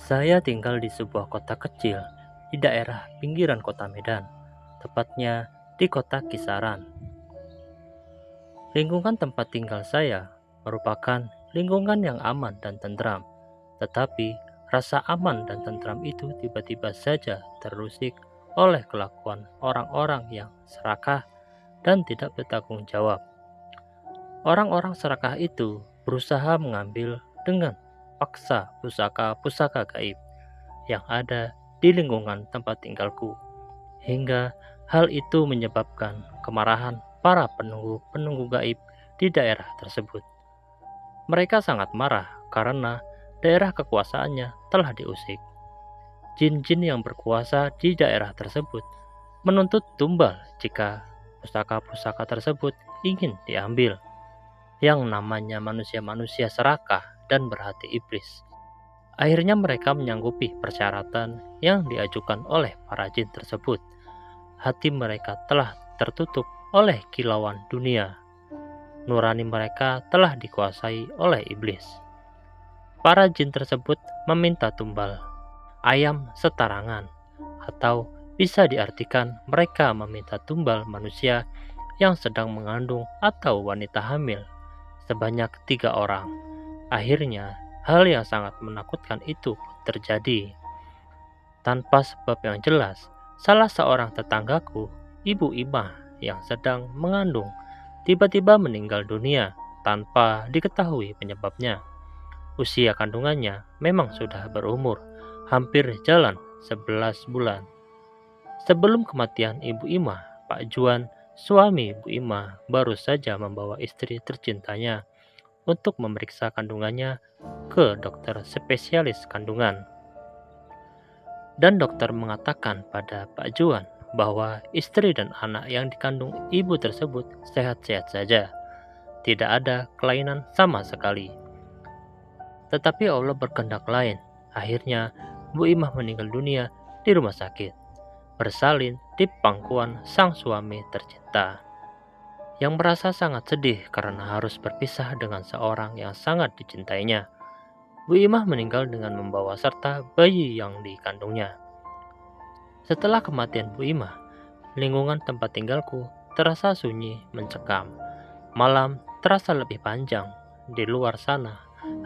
Saya tinggal di sebuah kota kecil di daerah pinggiran kota Medan, tepatnya di kota Kisaran. Lingkungan tempat tinggal saya merupakan lingkungan yang aman dan tentram, tetapi rasa aman dan tentram itu tiba-tiba saja terusik oleh kelakuan orang-orang yang serakah dan tidak bertanggung jawab. Orang-orang serakah itu berusaha mengambil dengan paksa pusaka-pusaka gaib yang ada di lingkungan tempat tinggalku, hingga hal itu menyebabkan kemarahan para penunggu-penunggu gaib di daerah tersebut. Mereka sangat marah karena daerah kekuasaannya telah diusik. Jin-jin yang berkuasa di daerah tersebut menuntut tumbal jika pusaka-pusaka tersebut ingin diambil, yang namanya manusia-manusia serakah dan berhati iblis. Akhirnya mereka menyanggupi persyaratan yang diajukan oleh para jin tersebut. Hati mereka telah tertutup oleh kilauan dunia. Nurani mereka telah dikuasai oleh iblis. Para jin tersebut meminta tumbal ayam setarangan, atau bisa diartikan mereka meminta tumbal manusia yang sedang mengandung atau wanita hamil sebanyak 3 orang. Akhirnya, hal yang sangat menakutkan itu terjadi. Tanpa sebab yang jelas, salah seorang tetanggaku, Ibu Imah yang sedang mengandung, tiba-tiba meninggal dunia tanpa diketahui penyebabnya. Usia kandungannya memang sudah berumur, hampir jalan 11 bulan. Sebelum kematian Ibu Imah, Pak Juan, suami Ibu Imah, baru saja membawa istri tercintanya untuk memeriksa kandungannya ke dokter spesialis kandungan. Dan dokter mengatakan pada Pak Juan bahwa istri dan anak yang dikandung ibu tersebut sehat-sehat saja. Tidak ada kelainan sama sekali. Tetapi Allah berkehendak lain. Akhirnya, Bu Imah meninggal dunia di rumah sakit, bersalin di pangkuan sang suami tercinta, yang merasa sangat sedih karena harus berpisah dengan seorang yang sangat dicintainya. Bu Imah meninggal dengan membawa serta bayi yang dikandungnya. Setelah kematian Bu Imah, lingkungan tempat tinggalku terasa sunyi mencekam. Malam terasa lebih panjang. Di luar sana,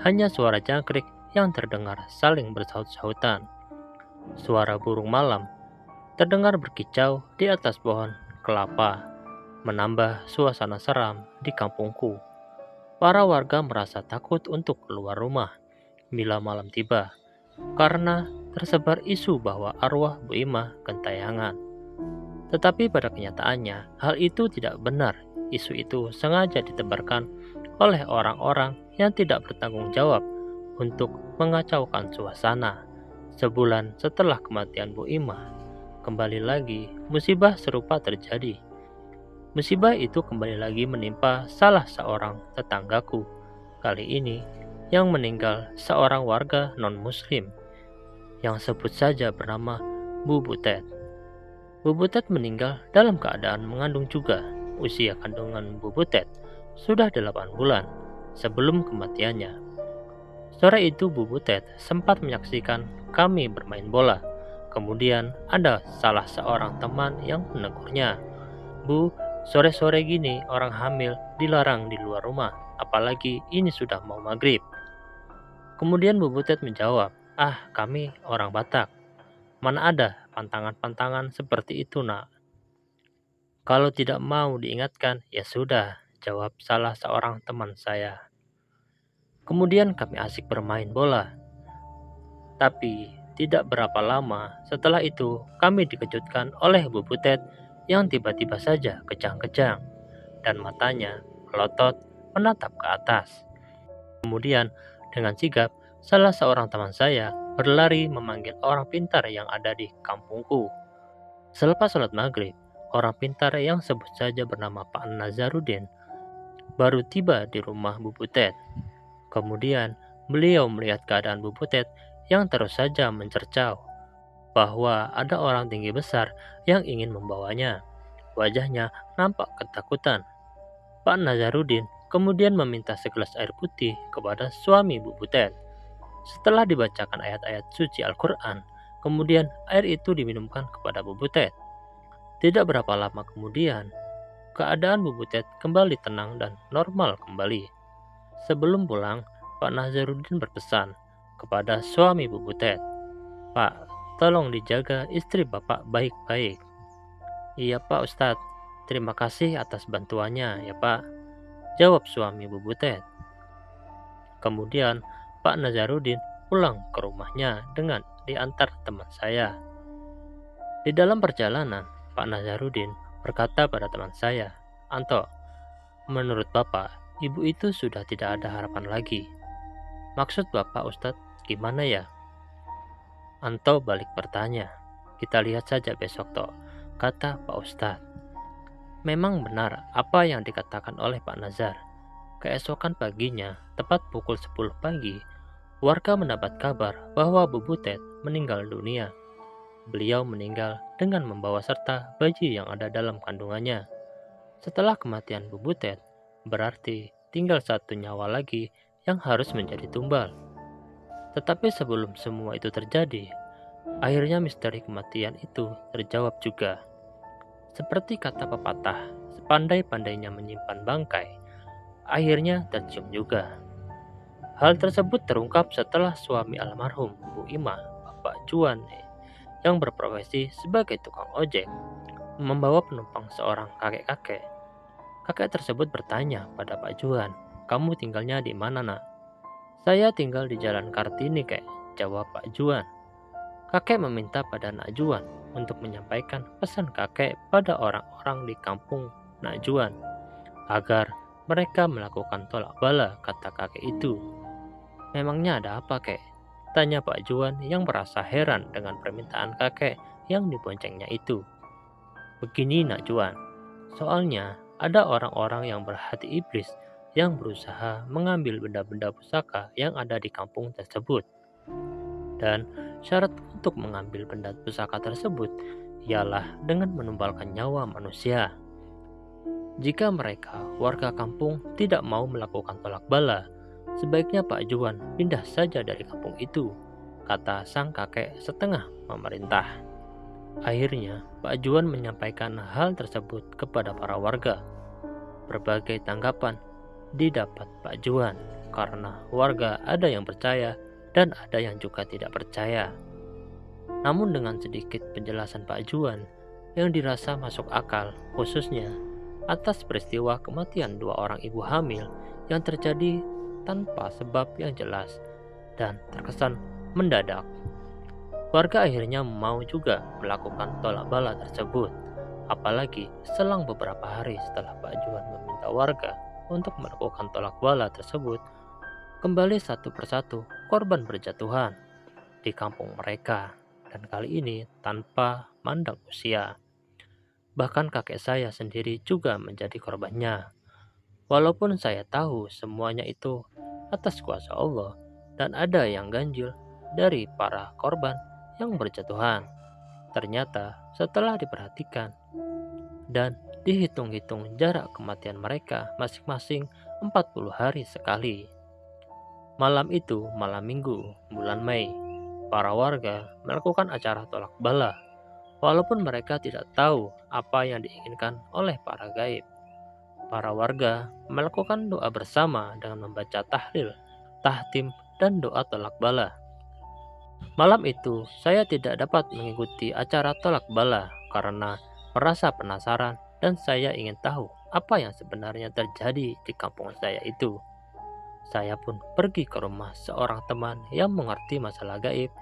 hanya suara jangkrik yang terdengar saling bersaut-sautan. Suara burung malam terdengar berkicau di atas pohon kelapa, menambah suasana seram di kampungku. Para warga merasa takut untuk keluar rumah bila malam tiba, karena tersebar isu bahwa arwah Bu Imah gentayangan. Tetapi pada kenyataannya, hal itu tidak benar. Isu itu sengaja ditebarkan oleh orang-orang yang tidak bertanggung jawab untuk mengacaukan suasana. Sebulan setelah kematian Bu Imah, kembali lagi musibah serupa terjadi. Musibah itu kembali lagi menimpa salah seorang tetanggaku. Kali ini yang meninggal seorang warga non-muslim yang sebut saja bernama Bu Butet. Bu Butet meninggal dalam keadaan mengandung juga. Usia kandungan Bu Butet sudah 8 bulan sebelum kematiannya. Sore itu Bu Butet sempat menyaksikan kami bermain bola. Kemudian ada salah seorang teman yang menegurnya. Bu, sore-sore gini orang hamil dilarang di luar rumah, apalagi ini sudah mau maghrib. Kemudian Bu Butet menjawab, kami orang Batak. Mana ada pantangan-pantangan seperti itu, nak. Kalau tidak mau diingatkan, ya sudah, jawab salah seorang teman saya. Kemudian kami asik bermain bola. Tapi tidak berapa lama setelah itu kami dikejutkan oleh Bu Butet yang tiba-tiba saja kejang-kejang dan matanya melotot menatap ke atas. Kemudian dengan sigap salah seorang teman saya berlari memanggil orang pintar yang ada di kampungku. Selepas sholat maghrib, orang pintar yang sebut saja bernama Pak Nazarudin baru tiba di rumah Bu Butet. Kemudian beliau melihat keadaan Bu Butet yang terus saja mencercau bahwa ada orang tinggi besar yang ingin membawanya. Wajahnya nampak ketakutan. Pak Nazarudin kemudian meminta segelas air putih kepada suami Bu Butet. Setelah dibacakan ayat-ayat suci Al-Quran, kemudian air itu diminumkan kepada Bu Butet. Tidak berapa lama kemudian, keadaan Bu Butet kembali tenang dan normal kembali. Sebelum pulang, Pak Nazarudin berpesan kepada suami Bu Butet, "Pak, tolong dijaga istri Bapak baik-baik." "Iya Pak Ustadz, terima kasih atas bantuannya ya Pak," jawab suami Bu Butet. Kemudian Pak Nazarudin pulang ke rumahnya dengan diantar teman saya. Di dalam perjalanan, Pak Nazarudin berkata pada teman saya, "Anto, menurut Bapak, ibu itu sudah tidak ada harapan lagi. Maksud Bapak Ustadz gimana ya?" Anto balik bertanya, "Kita lihat saja besok toh," kata Pak Ustadz. Memang benar apa yang dikatakan oleh Pak Nazar. Keesokan paginya, tepat pukul 10 pagi, warga mendapat kabar bahwa Bu Butet meninggal dunia. Beliau meninggal dengan membawa serta bayi yang ada dalam kandungannya. Setelah kematian Bu Butet, berarti tinggal satu nyawa lagi yang harus menjadi tumbal. Tetapi sebelum semua itu terjadi, akhirnya misteri kematian itu terjawab juga. Seperti kata pepatah, sepandai-pandainya menyimpan bangkai, akhirnya tercium juga. Hal tersebut terungkap setelah suami almarhum Bu Ima, Bapak Juan, yang berprofesi sebagai tukang ojek, membawa penumpang seorang kakek-kakek. Kakek tersebut bertanya pada Pak Juan, "Kamu tinggalnya di mana, Nak?" "Saya tinggal di Jalan Kartini, Kek," jawab Pak Juan. Kakek meminta pada Nak Juan untuk menyampaikan pesan kakek pada orang-orang di kampung Nak Juan agar mereka melakukan tolak bala, kata kakek itu. "Memangnya ada apa, Kek?" tanya Pak Juan yang merasa heran dengan permintaan kakek yang diboncengnya itu. "Begini Nak Juan, soalnya ada orang-orang yang berhati iblis yang berusaha mengambil benda-benda pusaka yang ada di kampung tersebut. Dan syarat untuk mengambil benda pusaka tersebut ialah dengan menumbalkan nyawa manusia. Jika mereka, warga kampung, tidak mau melakukan tolak bala, sebaiknya Pak Juan pindah saja dari kampung itu," kata sang kakek setengah memerintah. Akhirnya, Pak Juan menyampaikan hal tersebut kepada para warga. Berbagai tanggapan didapat Pak Juan, karena warga ada yang percaya dan ada yang juga tidak percaya. Namun dengan sedikit penjelasan Pak Juan yang dirasa masuk akal, khususnya atas peristiwa kematian dua orang ibu hamil yang terjadi tanpa sebab yang jelas dan terkesan mendadak. Warga akhirnya mau juga melakukan tolak bala tersebut, apalagi selang beberapa hari setelah Pak Juan meminta warga untuk melakukan tolak bala tersebut, kembali satu persatu korban berjatuhan di kampung mereka, dan kali ini tanpa mandang usia. Bahkan kakek saya sendiri juga menjadi korbannya. Walaupun saya tahu semuanya itu atas kuasa Allah dan ada yang ganjil dari para korban yang berjatuhan. Ternyata setelah diperhatikan dan dihitung-hitung jarak kematian mereka masing-masing 40 hari sekali. Malam itu, malam minggu, bulan Mei, para warga melakukan acara tolak bala, walaupun mereka tidak tahu apa yang diinginkan oleh para gaib. Para warga melakukan doa bersama dengan membaca tahlil, tahtim, dan doa tolak bala. Malam itu, saya tidak dapat mengikuti acara tolak bala karena merasa penasaran dan saya ingin tahu apa yang sebenarnya terjadi di kampung saya itu. Saya pun pergi ke rumah seorang teman yang mengerti masalah gaib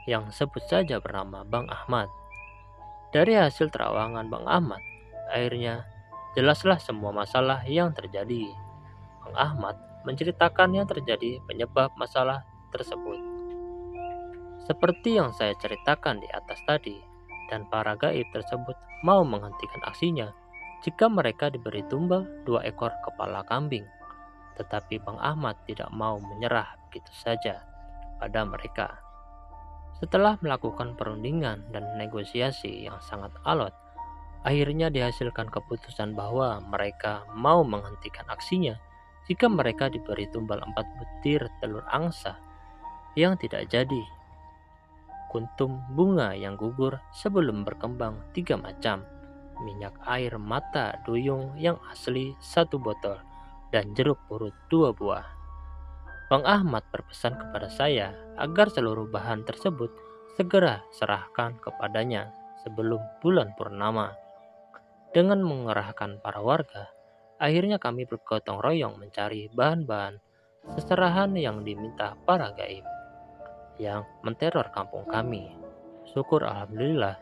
yang sebut saja bernama Bang Ahmad. Dari hasil terawangan Bang Ahmad, akhirnya jelaslah semua masalah yang terjadi. Bang Ahmad menceritakan yang terjadi penyebab masalah tersebut. Seperti yang saya ceritakan di atas tadi, dan para gaib tersebut mau menghentikan aksinya jika mereka diberi tumbal 2 ekor kepala kambing. Tetapi Bang Ahmad tidak mau menyerah begitu saja pada mereka. Setelah melakukan perundingan dan negosiasi yang sangat alot, akhirnya dihasilkan keputusan bahwa mereka mau menghentikan aksinya jika mereka diberi tumbal 4 butir telur angsa yang tidak jadi, kuntum bunga yang gugur sebelum berkembang 3 macam, minyak air mata duyung yang asli 1 botol, dan jeruk purut 2 buah. Bang Ahmad berpesan kepada saya agar seluruh bahan tersebut segera serahkan kepadanya sebelum bulan purnama. Dengan mengerahkan para warga, akhirnya kami bergotong royong mencari bahan-bahan seserahan yang diminta para gaib yang menteror kampung kami. Syukur alhamdulillah,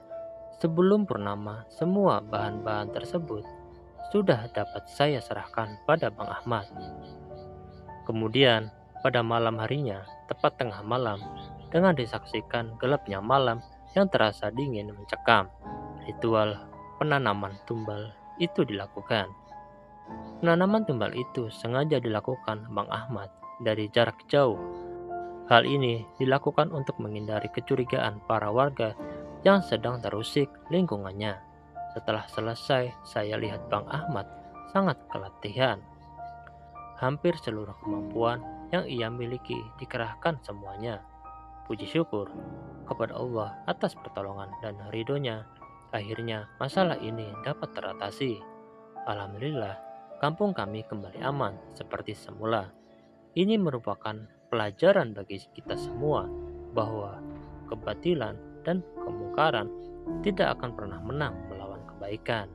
sebelum purnama semua bahan-bahan tersebut sudah dapat saya serahkan pada Bang Ahmad. Kemudian pada malam harinya, tepat tengah malam, dengan disaksikan gelapnya malam yang terasa dingin mencekam, ritual penanaman tumbal itu dilakukan. Penanaman tumbal itu sengaja dilakukan Bang Ahmad dari jarak jauh. Hal ini dilakukan untuk menghindari kecurigaan para warga yang sedang terusik lingkungannya. Setelah selesai, saya lihat Bang Ahmad sangat kelatihan. Hampir seluruh kemampuan yang ia miliki dikerahkan semuanya. Puji syukur kepada Allah atas pertolongan dan ridhonya. Akhirnya masalah ini dapat teratasi. Alhamdulillah, kampung kami kembali aman seperti semula. Ini merupakan pelajaran bagi kita semua bahwa kebatilan dan kemungkaran tidak akan pernah menang melawan kebaikan.